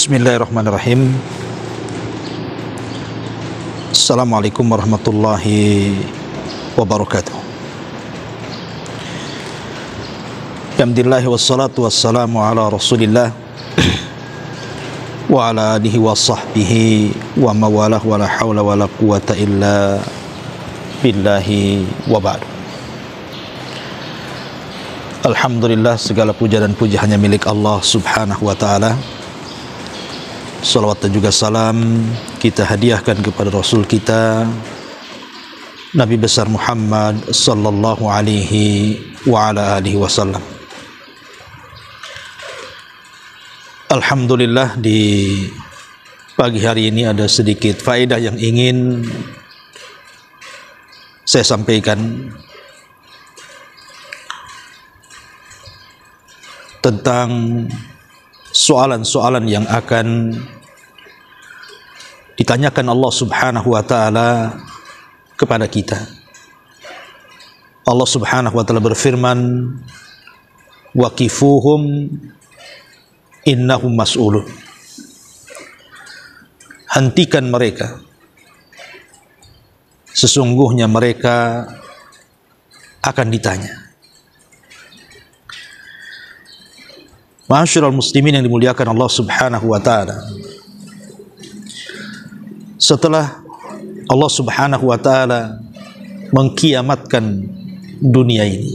Bismillahirrahmanirrahim. Assalamualaikum warahmatullahi wabarakatuh. Alhamdulillah wassalatu wassalamu ala rasulillah wa ala alihi wa sahbihi wa mawalah wa la hawla wa la quwata illa billahi wa ba'du. Alhamdulillah, segala puja dan puji hanya milik Allah subhanahu wa ta'ala. Salawat dan juga salam kita hadiahkan kepada Rasul kita Nabi besar Muhammad sallallahu alaihi wa ala alihi wasallam. Alhamdulillah, di pagi hari ini ada sedikit faedah yang ingin saya sampaikan tentang soalan-soalan yang akan ditanyakan Allah subhanahu wa ta'ala kepada kita. Allah subhanahu wa ta'ala berfirman, waqifuhum innahum mas'ulun. Hentikan mereka, sesungguhnya mereka akan ditanya. Ma'asyiral muslimin yang dimuliakan Allah subhanahu wa ta'ala, setelah Allah subhanahu wa ta'ala mengkiamatkan dunia ini,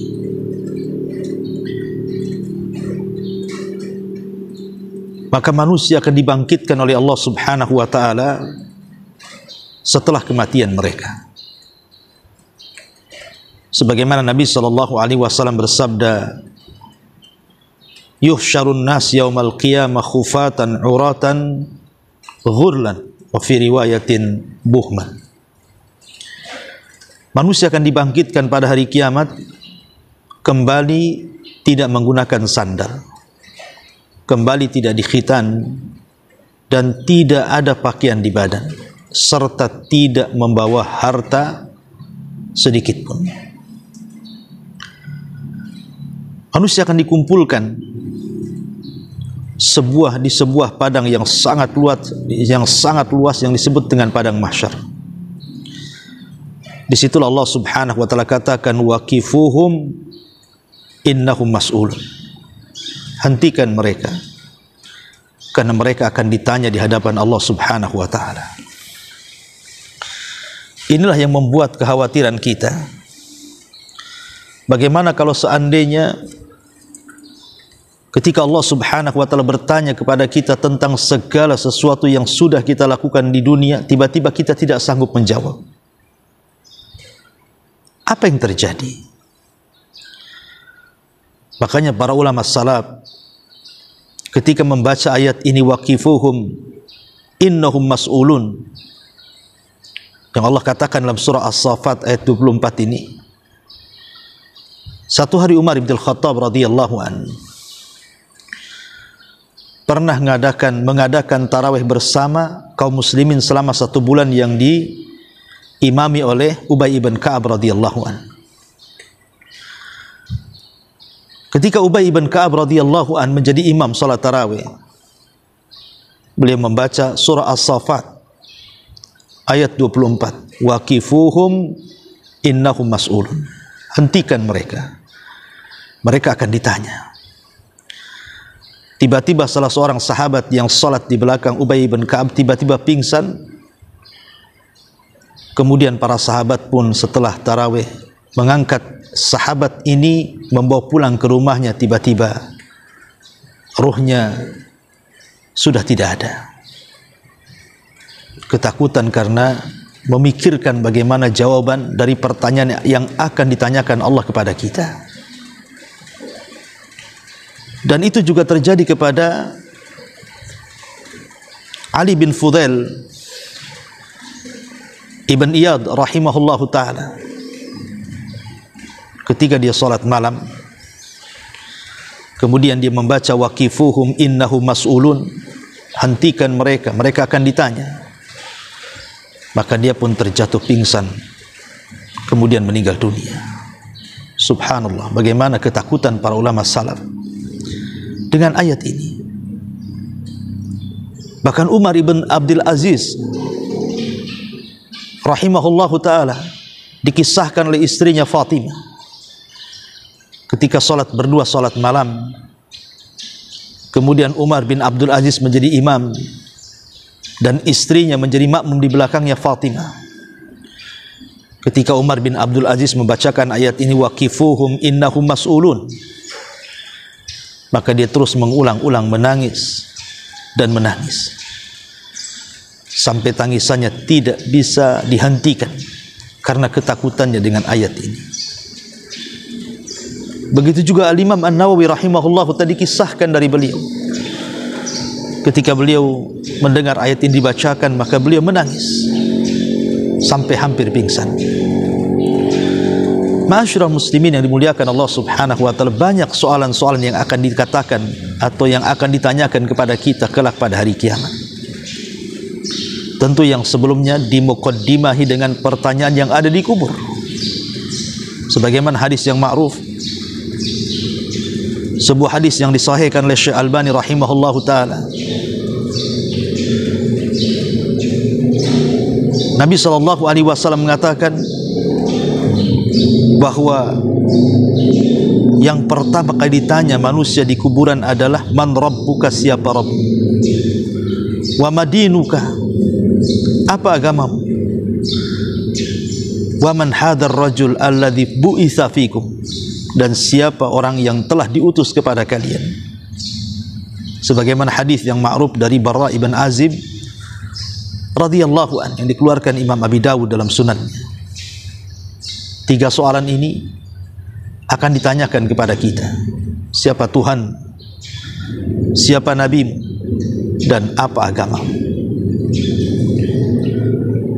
maka manusia akan dibangkitkan oleh Allah subhanahu wa ta'ala setelah kematian mereka. Sebagaimana Nabi SAW bersabda, yuhsyarun nas yaumal qiyamah khufatan uratan ghurlan wa fi riwayatin buhman. Manusia akan dibangkitkan pada hari kiamat kembali tidak menggunakan sandal, kembali tidak dikhitan, dan tidak ada pakaian di badan, serta tidak membawa harta sedikit pun. Manusia akan dikumpulkan di sebuah padang yang sangat luas yang disebut dengan padang mahsyar. Disitulah Allah subhanahu wa ta'ala katakan, waqifuhum innahum mas'ulun. Hentikan mereka, karena mereka akan ditanya di hadapan Allah subhanahu wa ta'ala. Inilah yang membuat kekhawatiran kita. Bagaimana kalau seandainya ketika Allah subhanahu wa ta'ala bertanya kepada kita tentang segala sesuatu yang sudah kita lakukan di dunia, tiba-tiba kita tidak sanggup menjawab? Apa yang terjadi? Makanya para ulama salaf ketika membaca ayat ini, waqifuhum innahum mas'ulun, yang Allah katakan dalam surah As-Saffat ayat 24 ini, satu hari Umar bin Khattab radhiyallahu anhu pernah mengadakan tarawih bersama kaum muslimin selama 1 bulan yang diimami oleh Ubay ibn Ka'ab radhiyallahu anhu. Ketika Ubay ibn Ka'ab radhiyallahu anhu menjadi imam salat tarawih, beliau membaca surah As-Saffat ayat 24, waqifuhum innahum mas'ulun. Hentikan mereka, mereka akan ditanya. Tiba-tiba salah seorang sahabat yang salat di belakang Ubay bin Ka'ab tiba-tiba pingsan. Kemudian para sahabat pun setelah tarawih mengangkat sahabat ini, membawa pulang ke rumahnya. Tiba-tiba ruhnya sudah tidak ada. Ketakutan karena memikirkan bagaimana jawaban dari pertanyaan yang akan ditanyakan Allah kepada kita. Dan itu juga terjadi kepada Ali bin Fudail Ibn Iyad rahimahullahu ta'ala. Ketika dia salat malam, kemudian dia membaca waqifuhum innahum mas'ulun, hentikan mereka, mereka akan ditanya. Maka dia pun terjatuh pingsan, kemudian meninggal dunia. Subhanallah, bagaimana ketakutan para ulama salaf dengan ayat ini. Bahkan Umar ibn Abdul Aziz rahimahullahu ta'ala dikisahkan oleh istrinya Fatimah ketika berdua salat malam. Kemudian Umar bin Abdul Aziz menjadi imam dan istrinya menjadi makmum di belakangnya Fatimah. Ketika Umar bin Abdul Aziz membacakan ayat ini, waqifuhum innahum mas'ulun, maka dia terus mengulang-ulang menangis dan menangis sampai tangisannya tidak bisa dihentikan karena ketakutannya dengan ayat ini. Begitu juga Al-Imam An-Nawawi rahimahullah tadi kisahkan dari beliau. Ketika beliau mendengar ayat ini dibacakan, maka beliau menangis sampai hampir pingsan. Ma'asyiral muslimin yang dimuliakan Allah Subhanahu wa taala, banyak soalan-soalan yang akan dikatakan atau yang akan ditanyakan kepada kita kelak pada hari kiamat. Tentu yang sebelumnya dimuqaddimahi dengan pertanyaan yang ada di kubur. Sebagaimana hadis yang ma'ruf, sebuah hadis yang disahihkan oleh Syekh Albani rahimahullahu taala. Nabi SAW mengatakan bahwa yang pertama kali ditanya manusia di kuburan adalah man rabbuka, siapa Rabb, wa madinuka, apa agamamu, wa man hadzal rajul alladzi bu'itsa fikum, dan siapa orang yang telah diutus kepada kalian. Sebagaimana hadis yang ma'ruf dari Barra ibn Azib radhiyallahu an yang dikeluarkan Imam Abi Dawud dalam sunannya. 3 soalan ini akan ditanyakan kepada kita. Siapa Tuhan, siapa nabimu, dan apa agamamu.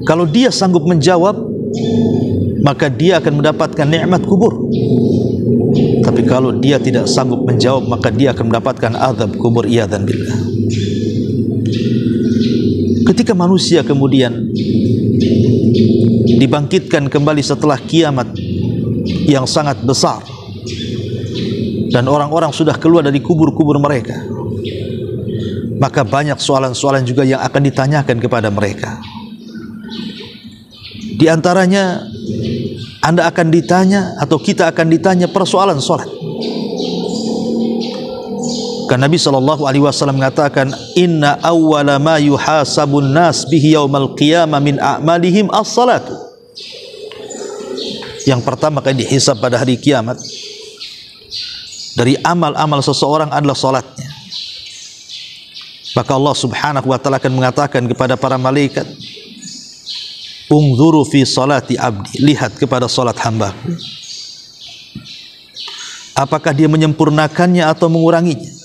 Kalau dia sanggup menjawab, maka dia akan mendapatkan nikmat kubur. Tapi kalau dia tidak sanggup menjawab, maka dia akan mendapatkan azab kubur, iyadzan billah. Ketika manusia kemudian dibangkitkan kembali setelah kiamat yang sangat besar dan orang-orang sudah keluar dari kubur-kubur mereka, maka banyak soalan-soalan juga yang akan ditanyakan kepada mereka. Di antaranya, Anda akan ditanya atau kita akan ditanya persoalan salat. Karena Nabi SAW mengatakan, inna awwala ma yuhasabun nas bihi yaumal qiyamah min a'malihim as-salatu. Yang pertama kali dihisab pada hari kiamat dari amal-amal seseorang adalah salatnya. Maka Allah Subhanahu wa taala akan mengatakan kepada para malaikat, unzuru fi salati abdi, lihat kepada salat hambaku, apakah dia menyempurnakannya atau menguranginya.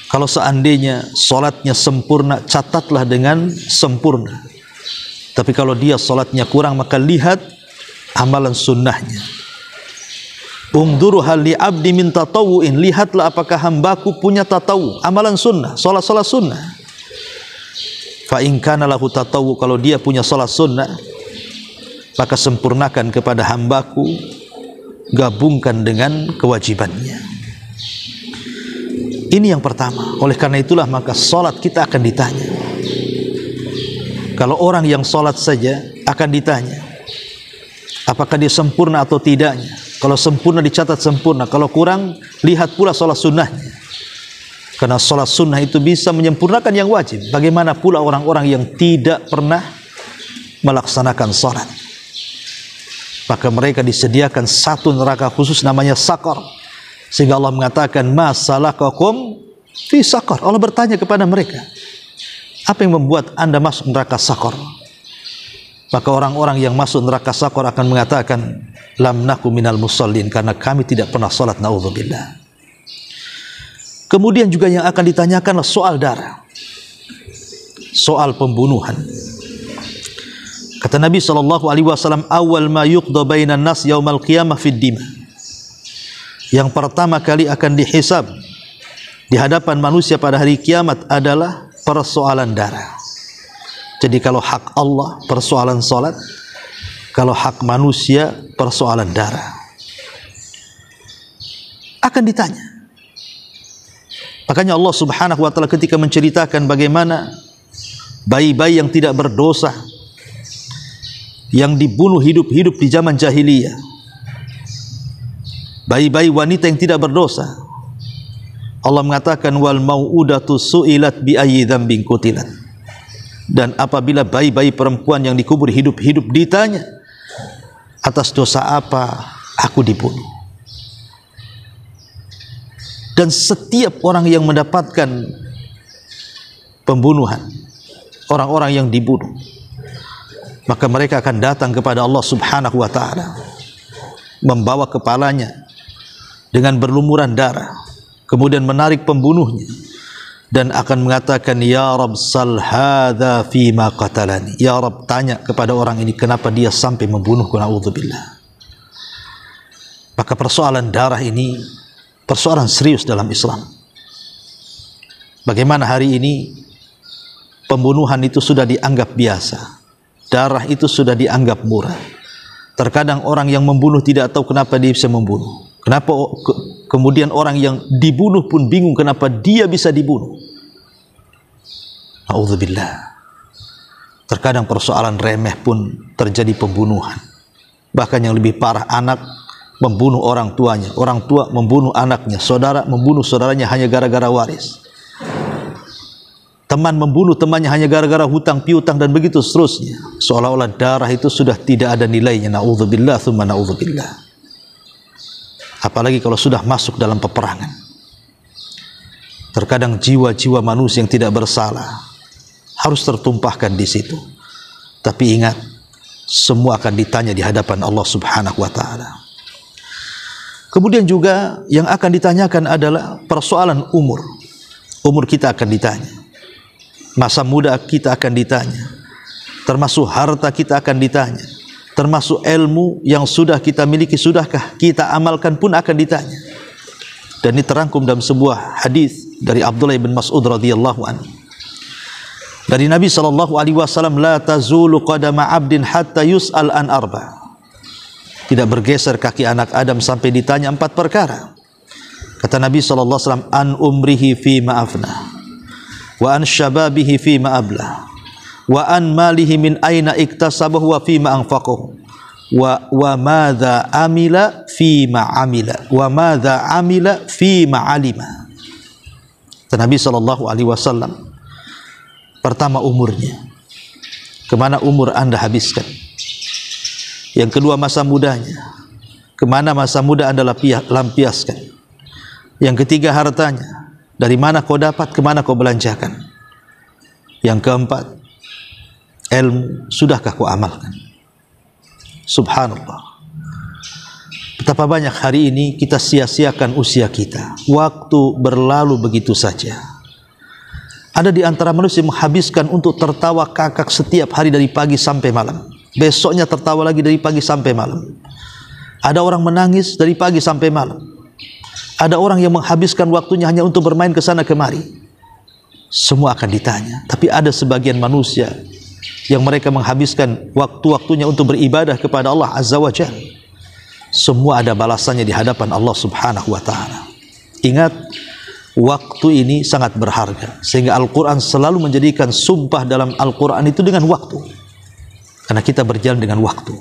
Kalau seandainya salatnya sempurna, catatlah dengan sempurna. Tapi kalau dia salatnya kurang, maka lihat amalan sunnahnya. Unzuru hal li abdi min tatawu'in, lihatlah apakah hambaku punya tatawu, amalan sunnah, salat-salat sunnah. Fa in kana lahu tatawu, kalau dia punya salat sunnah, maka sempurnakan kepada hambaku, gabungkan dengan kewajibannya. Ini yang pertama. Oleh karena itulah maka salat kita akan ditanya. Kalau orang yang salat saja akan ditanya apakah dia sempurna atau tidaknya. Kalau sempurna dicatat sempurna, kalau kurang lihat pula salat sunnahnya. Karena salat sunnah itu bisa menyempurnakan yang wajib. Bagaimana pula orang-orang yang tidak pernah melaksanakan salat? Maka mereka disediakan satu neraka khusus namanya Saqar. Sehingga Allah mengatakan, ma salakakum fi Saqar. Allah bertanya kepada mereka, apa yang membuat anda masuk neraka Saqar? Maka orang-orang yang masuk neraka Saqar akan mengatakan, lam naku minal musallin, karena kami tidak pernah salat, naudzubillah. Kemudian juga yang akan ditanyakan soal darah, soal pembunuhan. Kata Nabi SAW, awal ma yuqda bainan nas yaumal qiyamah fid dima. Yang pertama kali akan dihisab di hadapan manusia pada hari kiamat adalah persoalan darah. Jadi kalau hak Allah persoalan salat, kalau hak manusia persoalan darah. Akan ditanya. Makanya Allah Subhanahu wa taala ketika menceritakan bagaimana bayi-bayi yang tidak berdosa yang dibunuh hidup-hidup di zaman jahiliyah, bayi-bayi wanita yang tidak berdosa, Allah mengatakan wal mau'udatu su'ilat bi ayyi dzambin qutilat. Dan apabila bayi-bayi perempuan yang dikubur hidup-hidup ditanya, atas dosa apa aku dibunuh? Dan setiap orang yang mendapatkan pembunuhan, orang-orang yang dibunuh, maka mereka akan datang kepada Allah Subhanahu wa taala, membawa kepalanya dengan berlumuran darah, kemudian menarik pembunuhnya dan akan mengatakan, ya Rabb sal hadza fi ma qatalani. Ya Rabb, tanya kepada orang ini kenapa dia sampai membunuhku, naudzubillah. Maka persoalan darah ini persoalan serius dalam Islam. Bagaimana hari ini pembunuhan itu sudah dianggap biasa, darah itu sudah dianggap murah. Terkadang orang yang membunuh tidak tahu kenapa dia bisa membunuh. Kenapa kemudian orang yang dibunuh pun bingung kenapa dia bisa dibunuh. Na'udzubillah. Terkadang persoalan remeh pun terjadi pembunuhan. Bahkan yang lebih parah, anak membunuh orang tuanya, orang tua membunuh anaknya, saudara membunuh saudaranya hanya gara-gara waris, teman membunuh temannya hanya gara-gara hutang piutang, dan begitu seterusnya. Seolah-olah darah itu sudah tidak ada nilainya. Na'udzubillah tsumma na'udzubillah. Apalagi kalau sudah masuk dalam peperangan. Terkadang jiwa-jiwa manusia yang tidak bersalah harus tertumpahkan di situ. Tapi ingat, semua akan ditanya di hadapan Allah Subhanahu wa taala. Kemudian juga yang akan ditanyakan adalah persoalan umur. Umur kita akan ditanya. Masa muda kita akan ditanya. Termasuk harta kita akan ditanya. Termasuk ilmu yang sudah kita miliki, sudahkah kita amalkan pun akan ditanya. Dan ini terangkum dalam sebuah hadis dari Abdullah bin Mas'ud radhiyallahu anhu. Dari Nabi SAW, la tazulu qadama abdin hatta yus'al an arba. Tidak bergeser kaki anak Adam sampai ditanya 4 perkara. Kata Nabi SAW, an umrihi fi ma'afna, wa an syababihi fi ma'ablah, wa an malihi min aina iktasabahu wa fi ma'anfaqahu, wa madza amila fi ma'amila, wa madza amila fi ma'alima. Kata Nabi SAW, pertama umurnya, kemana umur anda habiskan. Yang kedua masa mudanya, kemana masa muda anda lampiaskan. Yang ketiga hartanya, dari mana kau dapat, kemana kau belanjakan. Yang keempat, ilmu, sudahkah kau amalkan. Subhanallah, betapa banyak hari ini kita sia-siakan usia kita. Waktu berlalu begitu saja. Ada di antara manusia yang menghabiskan untuk tertawa kakak setiap hari dari pagi sampai malam. Besoknya tertawa lagi dari pagi sampai malam. Ada orang menangis dari pagi sampai malam. Ada orang yang menghabiskan waktunya hanya untuk bermain ke sana kemari. Semua akan ditanya. Tapi ada sebagian manusia yang mereka menghabiskan waktu-waktunya untuk beribadah kepada Allah Azza wa Jalla. Semua ada balasannya di hadapan Allah Subhanahu wa taala. Ingat, waktu ini sangat berharga, sehingga Al-Quran selalu menjadikan sumpah dalam Al-Quran itu dengan waktu. Karena kita berjalan dengan waktu.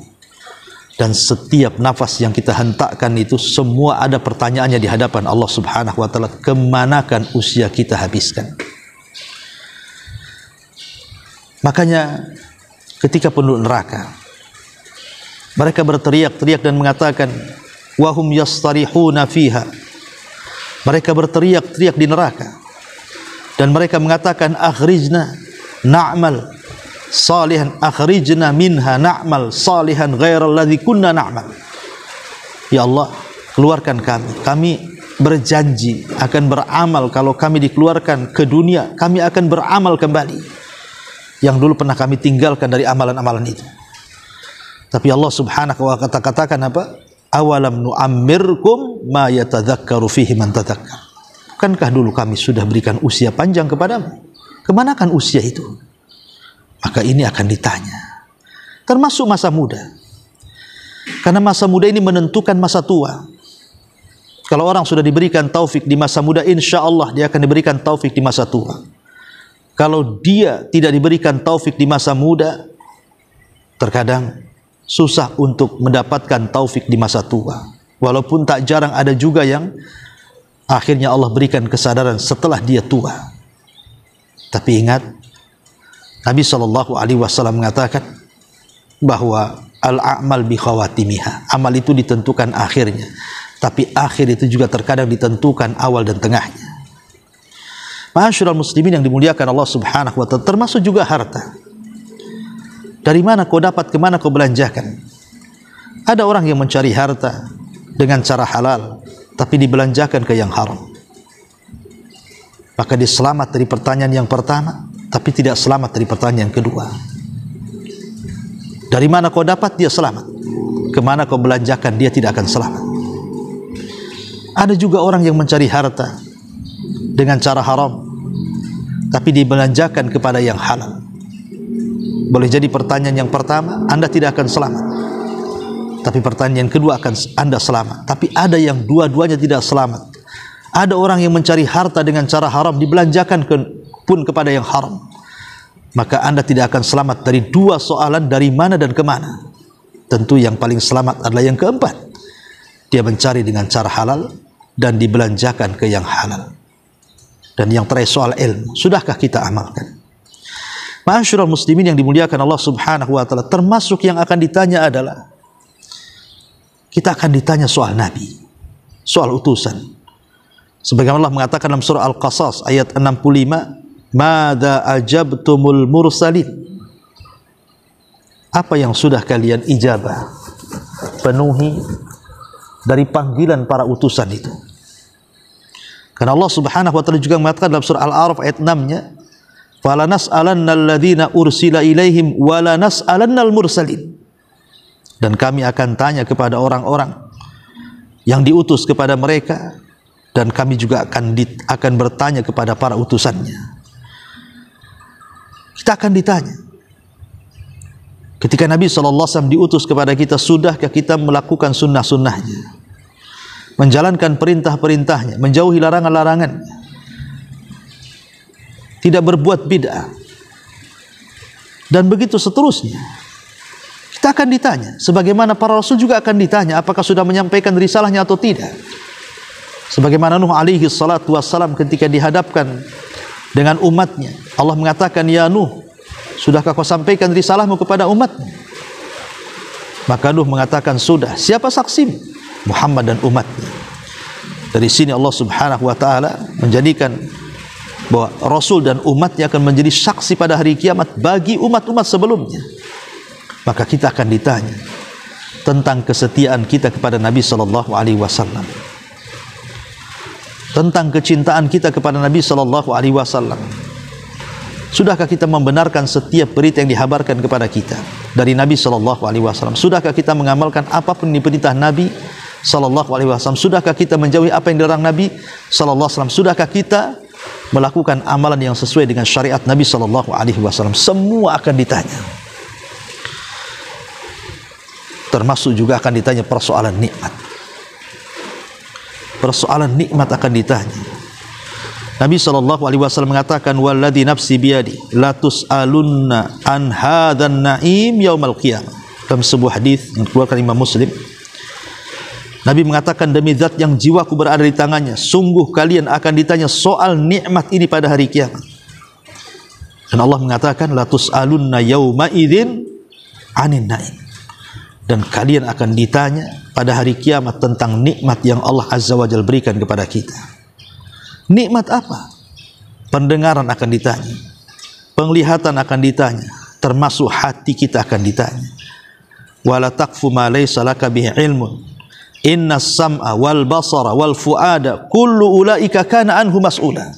Dan setiap nafas yang kita hentakkan itu semua ada pertanyaannya di hadapan Allah Subhanahu wa taala. Kemanakan usia kita habiskan? Makanya ketika penduduk neraka, mereka berteriak-teriak dan mengatakan, wahum yastarihuna fiha. Mereka berteriak-teriak di neraka dan mereka mengatakan, akhrijna na'mal salihan, akhrijna minha na'mal salihan ghairal ladzi kunna na'mal. Ya Allah, keluarkan kami. Kami berjanji akan beramal. Kalau kami dikeluarkan ke dunia, kami akan beramal kembali yang dulu pernah kami tinggalkan dari amalan-amalan itu. Tapi Allah Subhanahu wa ta'ala katakan apa? Awalam nu'ammirkum ma yatadzakkaru fihi man tadzakkar. Bukankah dulu kami sudah berikan usia panjang kepadamu? Kemanakan usia itu? Maka ini akan ditanya. Termasuk masa muda. Karena masa muda ini menentukan masa tua. Kalau orang sudah diberikan taufik di masa muda, insya Allah dia akan diberikan taufik di masa tua. Kalau dia tidak diberikan taufik di masa muda, terkadang susah untuk mendapatkan taufik di masa tua. Walaupun tak jarang ada juga yang akhirnya Allah berikan kesadaran setelah dia tua. Tapi ingat, Nabi SAW mengatakan bahwa al-a'mal bi khawatimiha, amal itu ditentukan akhirnya, tapi akhir itu juga terkadang ditentukan awal dan tengahnya. Ma'asyiral muslimin yang dimuliakan Allah Subhanahu wa ta'ala, termasuk juga harta. Dari mana kau dapat, kemana kau belanjakan? Ada orang yang mencari harta dengan cara halal, tapi dibelanjakan ke yang haram. Maka dia selamat dari pertanyaan yang pertama, tapi tidak selamat dari pertanyaan yang kedua. Dari mana kau dapat, dia selamat. Kemana kau belanjakan, dia tidak akan selamat. Ada juga orang yang mencari harta dengan cara haram, tapi dibelanjakan kepada yang halal. Boleh jadi pertanyaan yang pertama Anda tidak akan selamat, tapi pertanyaan yang kedua akan Anda selamat. Tapi ada yang dua-duanya tidak selamat. Ada orang yang mencari harta dengan cara haram, dibelanjakan pun kepada yang haram. Maka Anda tidak akan selamat dari dua soalan, dari mana dan kemana. Tentu yang paling selamat adalah yang keempat. Dia mencari dengan cara halal dan dibelanjakan ke yang halal. Dan yang terakhir soal ilmu, sudahkah kita amalkan? Ma'asyiral muslimin yang dimuliakan Allah Subhanahu wa ta'ala, termasuk yang akan ditanya adalah, kita akan ditanya soal Nabi, soal utusan. Sebagaimana Allah mengatakan dalam surah Al-Qasas ayat 65, "Madza ajabtumul mursalin?" Apa yang sudah kalian ijabah, penuhi dari panggilan para utusan itu? Karena Allah Subhanahu wa ta'ala juga mengatakan dalam surah Al-A'raf ayat 6-nya, "Fala nas'alannal ladzina ursila ilaihim wa la nas'alannal mursalin." Dan kami akan tanya kepada orang-orang yang diutus kepada mereka, dan kami juga akan bertanya kepada para utusannya. Kita akan ditanya. Ketika Nabi SAW diutus kepada kita, sudahkah kita melakukan sunnah-sunnahnya, menjalankan perintah-perintahnya, menjauhi larangan-larangannya, tidak berbuat bid'ah, dan begitu seterusnya. Kita akan ditanya, sebagaimana para rasul juga akan ditanya apakah sudah menyampaikan risalahnya atau tidak. Sebagaimana Nuh alaihi salatu wassalam ketika dihadapkan dengan umatnya, Allah mengatakan, "Ya Nuh, sudahkah kau sampaikan risalahmu kepada umatmu?" Maka Nuh mengatakan, "Sudah." Siapa saksimu? Muhammad dan umatnya. Dari sini Allah Subhanahu wa ta'ala menjadikan bahwa Rasul dan umatnya akan menjadi saksi pada hari kiamat bagi umat-umat sebelumnya. Maka kita akan ditanya tentang kesetiaan kita kepada Nabi SAW, tentang kecintaan kita kepada Nabi SAW. Sudahkah kita membenarkan setiap berita yang dihabarkan kepada kita dari Nabi SAW? Sudahkah kita mengamalkan apapun yang diperintah Nabi SAW? Sudahkah kita menjauhi apa yang dilarang Nabi SAW? Sudahkah kita melakukan amalan yang sesuai dengan syariat Nabi SAW? Semua akan ditanya. Termasuk juga akan ditanya persoalan nikmat. Persoalan nikmat akan ditanya. Nabi SAW mengatakan, "Walladzi nafsi biyadi la tus'alunna an hadzan na'im yaumal qiyamah." Dalam sebuah hadis yang dikeluarkan Imam Muslim, Nabi mengatakan, "Demi zat yang jiwaku berada di tangannya, sungguh kalian akan ditanya soal nikmat ini pada hari kiamat." Dan Allah mengatakan, "La tus'alunna yauma idzin 'anin na'im." Dan kalian akan ditanya pada hari kiamat tentang nikmat yang Allah Azza wa Jalla berikan kepada kita. Nikmat apa? Pendengaran akan ditanya, penglihatan akan ditanya, termasuk hati kita akan ditanya. "Wala taqfu ma laysa laka bihi ilmun. Inna sam'a wal basara wal fu'ada kullu ulaika kana anhu mas'ula."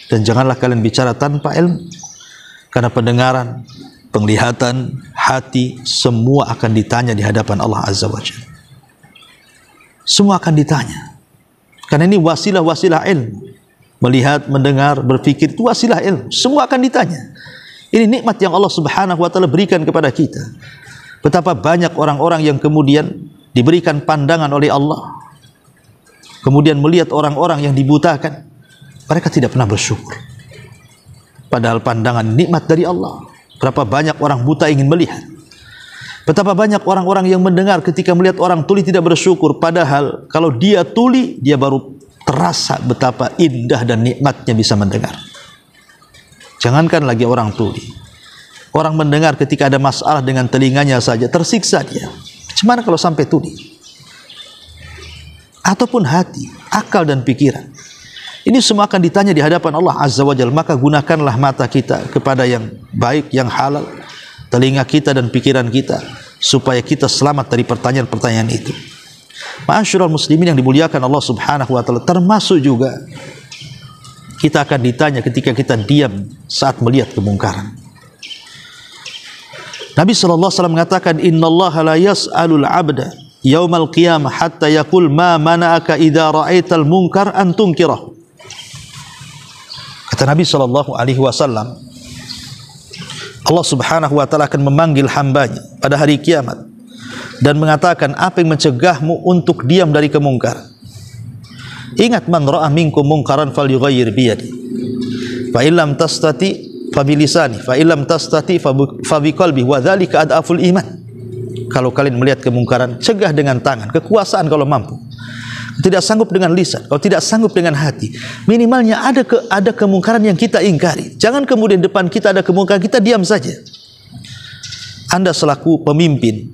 Dan janganlah kalian bicara tanpa ilmu, karena pendengaran, penglihatan, hati, semua akan ditanya di hadapan Allah Azza wa Jalla. Semua akan ditanya. Karena ini wasilah-wasilah ilmu. Melihat, mendengar, berfikir, itu wasilah ilmu. Semua akan ditanya. Ini nikmat yang Allah Subhanahu wa ta'ala berikan kepada kita. Betapa banyak orang-orang yang kemudian diberikan pandangan oleh Allah, kemudian melihat orang-orang yang dibutakan, mereka tidak pernah bersyukur. Padahal pandangan nikmat dari Allah. Berapa banyak orang buta ingin melihat. Betapa banyak orang-orang yang mendengar ketika melihat orang tuli tidak bersyukur. Padahal kalau dia tuli, dia baru terasa betapa indah dan nikmatnya bisa mendengar. Jangankan lagi orang tuli. Orang mendengar ketika ada masalah dengan telinganya saja, tersiksa dia. Bagaimana kalau sampai tuli? Ataupun hati, akal dan pikiran. Ini semua akan ditanya di hadapan Allah Azza wa Jalla. Maka gunakanlah mata kita kepada yang baik, yang halal, telinga kita dan pikiran kita, supaya kita selamat dari pertanyaan-pertanyaan itu. Ma'asyiral muslimin yang dimuliakan Allah Subhanahu wa taala, termasuk juga kita akan ditanya ketika kita diam saat melihat kemungkaran. Nabi sallallahu alaihi wasallam mengatakan, "Innallaha la yas'alul 'abda yaumal qiyamah hatta yaqul ma mana'aka idza ra'aital munkar an tunkirah." Kata Nabi sallallahu alaihi wasallam, Allah Subhanahu wa taala akan memanggil hambanya pada hari kiamat dan mengatakan, apa yang mencegahmu untuk diam dari kemungkaran? Ingat, man ra'a minkum munkaran falyughayyir bi yadi. Fa illam tastati fa bi lisani, fa illam tastati fa bi qalbi wa dzalika adaful iman. Kalau kalian melihat kemungkaran, cegah dengan tangan, kekuasaan kalau mampu. Tidak sanggup dengan lisan, kalau tidak sanggup dengan hati, minimalnya ada kemungkaran yang kita ingkari. Jangan kemudian depan kita ada kemungkaran, kita diam saja. Anda selaku pemimpin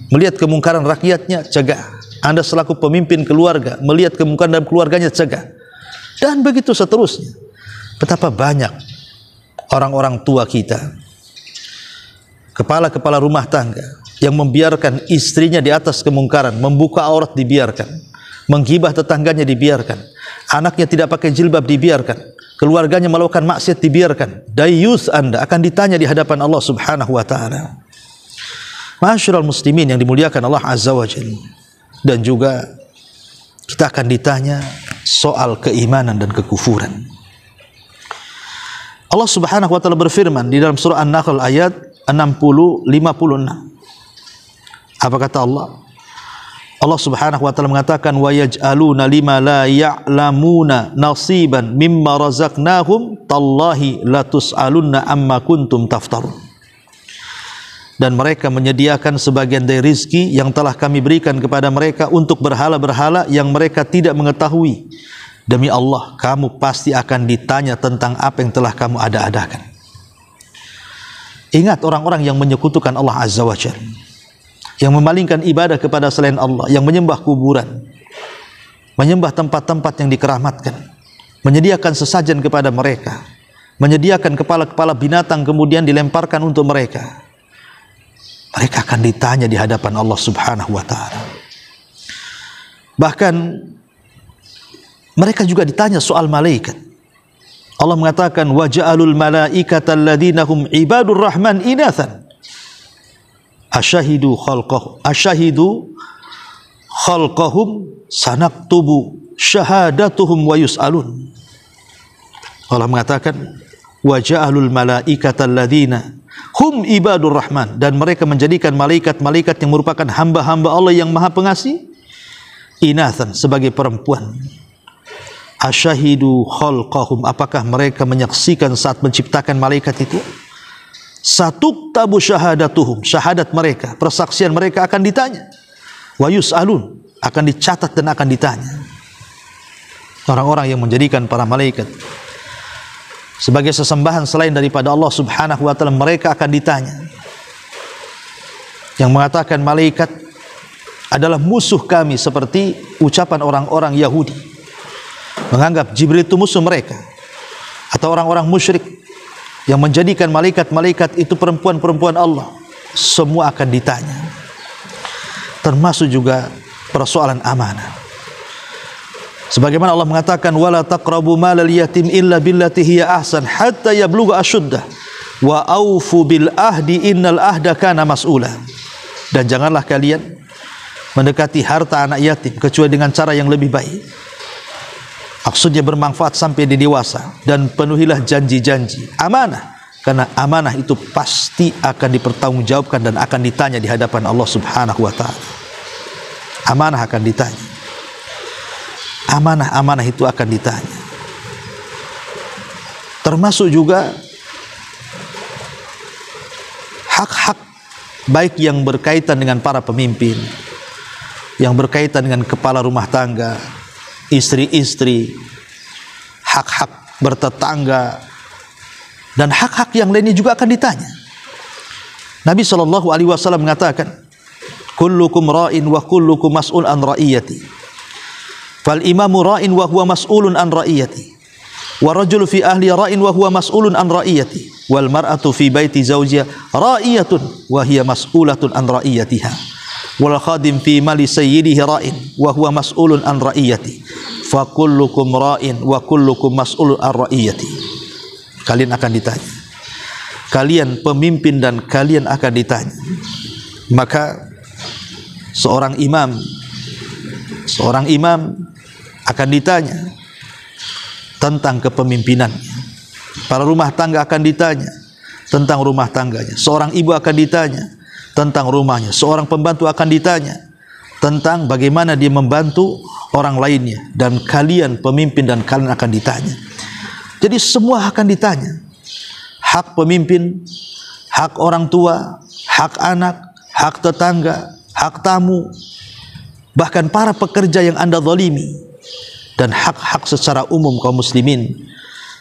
melihat kemungkaran rakyatnya, cegah. Anda selaku pemimpin keluarga melihat kemungkaran dalam keluarganya, cegah. Dan begitu seterusnya. Betapa banyak orang-orang tua kita, kepala-kepala rumah tangga, yang membiarkan istrinya di atas kemungkaran, membuka aurat dibiarkan, menggibah tetangganya dibiarkan, anaknya tidak pakai jilbab dibiarkan, keluarganya melakukan maksiat dibiarkan. Dayus Anda akan ditanya di hadapan Allah Subhanahu wa taala. Ma'asyiral muslimin yang dimuliakan Allah Azza wa Jalla. Dan juga kita akan ditanya soal keimanan dan kekufuran. Allah Subhanahu wa taala berfirman di dalam surah An-Nahl ayat 60-56. Apa kata Allah? Allah Subhanahu wa taala mengatakan, wa yaj'aluna lima la ya'lamuna nasiban mimma razaqnahum tallahi la tus'alunna amma kuntum taftarun. Dan mereka menyediakan sebagian dari rizki yang telah kami berikan kepada mereka untuk berhala-berhala yang mereka tidak mengetahui. Demi Allah, kamu pasti akan ditanya tentang apa yang telah kamu ada-adakan. Ingat orang-orang yang menyekutukan Allah Azza wa Jalla, yang memalingkan ibadah kepada selain Allah, yang menyembah kuburan, menyembah tempat-tempat yang dikeramatkan, menyediakan sesajen kepada mereka, menyediakan kepala-kepala binatang kemudian dilemparkan untuk mereka. Mereka akan ditanya di hadapan Allah Subhanahu wa taala. Bahkan mereka juga ditanya soal malaikat. Allah mengatakan, wa ja'alul malaikata alladziina hum ibadur rahman inatsan asyahidu khalqahum sanaktubu syahadatuhum wa yus'alun. Allah mengatakan, wa ja'alul malaikata alladziina hum ibadur rahman, dan mereka menjadikan malaikat-malaikat yang merupakan hamba-hamba Allah yang Maha Pengasih inatsan, sebagai perempuan. Asyahidu khalqahum, apakah mereka menyaksikan saat menciptakan malaikat itu? Satuktabu syahadatuhum, syahadat mereka, persaksian mereka akan ditanya. Wa yus'alun, akan dicatat dan akan ditanya. Orang-orang yang menjadikan para malaikat sebagai sesembahan selain daripada Allah Subhanahu wa taala, mereka akan ditanya. Yang mengatakan malaikat adalah musuh kami, seperti ucapan orang-orang Yahudi, menganggap Jibril itu musuh mereka, atau orang-orang musyrik yang menjadikan malaikat-malaikat itu perempuan-perempuan Allah. Semua akan ditanya, termasuk juga persoalan amanah. Sebagaimana Allah mengatakan, wala taqrabu malal yatim illa billati hiya ahsan hatta yablugha asyuddah wa aufu bil ahdi innal ahda kana mas'ula. Dan janganlah kalian mendekati harta anak yatim kecuali dengan cara yang lebih baik. Maksudnya bermanfaat sampai di dewasa, dan penuhilah janji-janji amanah, karena amanah itu pasti akan dipertanggungjawabkan dan akan ditanya di hadapan Allah Subhanahu wa taala. Amanah akan ditanya. Amanah-amanah itu akan ditanya. Termasuk juga hak-hak baik yang berkaitan dengan para pemimpin, yang berkaitan dengan kepala rumah tangga, istri-istri, hak-hak bertetangga, dan hak-hak yang lainnya juga akan ditanya. Nabi SAW mengatakan, kullukum ra'in wa kullukum mas'ul an ra'iyati. Fal imamu ra'in wa huwa mas'ulun an ra'iyati. Wa rajul fi ahli ra'in wa huwa mas'ulun an ra'iyati. Wal mar'atu fi baiti zawjiha ra'iyatun wa hiya mas'ulatun an ra'iyatiha. Wal khadim fi mali sayyidihi ra'in wa huwa mas'ulun an ra'iyati. Fa kullukum ra'in wa kullukum mas'ulun an ra'iyati. Kalian akan ditanya. Kalian pemimpin dan kalian akan ditanya. Maka seorang imam akan ditanya tentang kepemimpinannya. Para rumah tangga akan ditanya tentang rumah tangganya. Seorang ibu akan ditanya tentang rumahnya. Seorang pembantu akan ditanya tentang bagaimana dia membantu orang lainnya. Dan kalian pemimpin dan kalian akan ditanya. Jadi semua akan ditanya. Hak pemimpin, hak orang tua, hak anak, hak tetangga, hak tamu, bahkan para pekerja yang Anda zalimi, dan hak-hak secara umum kaum muslimin,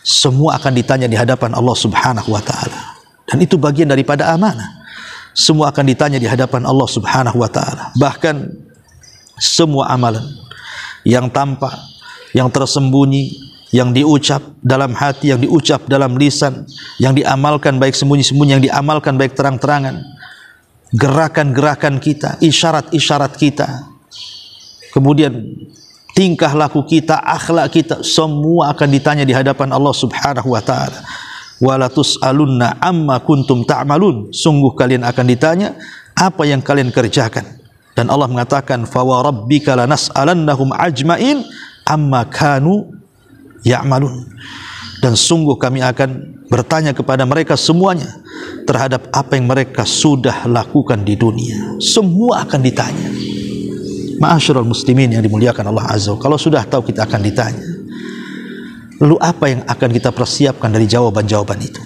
semua akan ditanya di hadapan Allah Subhanahu wa taala. Dan itu bagian daripada amanah. Semua akan ditanya di hadapan Allah Subhanahu wa taala. Bahkan semua amalan yang tampak, yang tersembunyi, yang diucap dalam hati, yang diucap dalam lisan, yang diamalkan baik sembunyi-sembunyi, yang diamalkan baik terang-terangan, gerakan-gerakan kita, isyarat-isyarat kita, kemudian tingkah laku kita, akhlak kita, semua akan ditanya di hadapan Allah Subhanahu wa taala. Wala tus'alunna amma kuntum ta'malun. Sungguh kalian akan ditanya apa yang kalian kerjakan. Dan Allah mengatakan, fa wa rabbika lanas'alannahum ajmain amma kanu ya'malun. Dan sungguh kami akan bertanya kepada mereka semuanya terhadap apa yang mereka sudah lakukan di dunia. Semua akan ditanya. Ma'asyiral muslimin yang dimuliakan Allah Azza wa Jalla, kalau sudah tahu kita akan ditanya, lalu apa yang akan kita persiapkan dari jawaban-jawaban itu?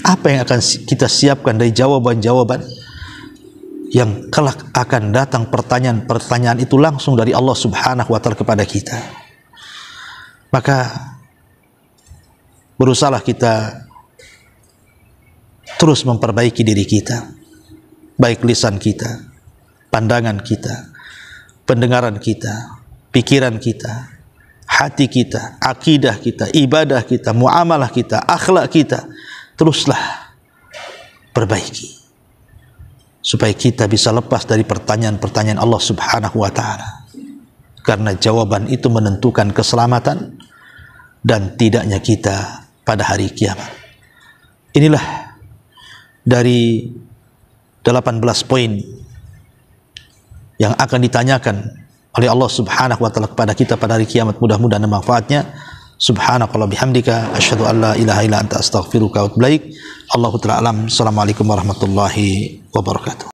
Apa yang akan kita siapkan dari jawaban-jawaban yang kelak akan datang? Pertanyaan-pertanyaan itu langsung dari Allah Subhanahu wa taala kepada kita. Maka berusahalah kita terus memperbaiki diri kita, baik lisan kita, pandangan kita, pendengaran kita, pikiran kita, hati kita, akidah kita, ibadah kita, muamalah kita, akhlak kita. Teruslah perbaiki supaya kita bisa lepas dari pertanyaan-pertanyaan Allah Subhanahu wa taala. Karena jawaban itu menentukan keselamatan dan tidaknya kita pada hari kiamat. Inilah dari 18 poin yang akan ditanyakan oleh Allah Subhanahu wa taala kepada kita pada hari kiamat. Mudah-mudahan manfaatnya. Subhanakallah bihamdika asyhadu an la ilaha illa anta astaghfiruka wa atubu ilaik. Allahu ta'ala alam. Assalamualaikum warahmatullahi wabarakatuh.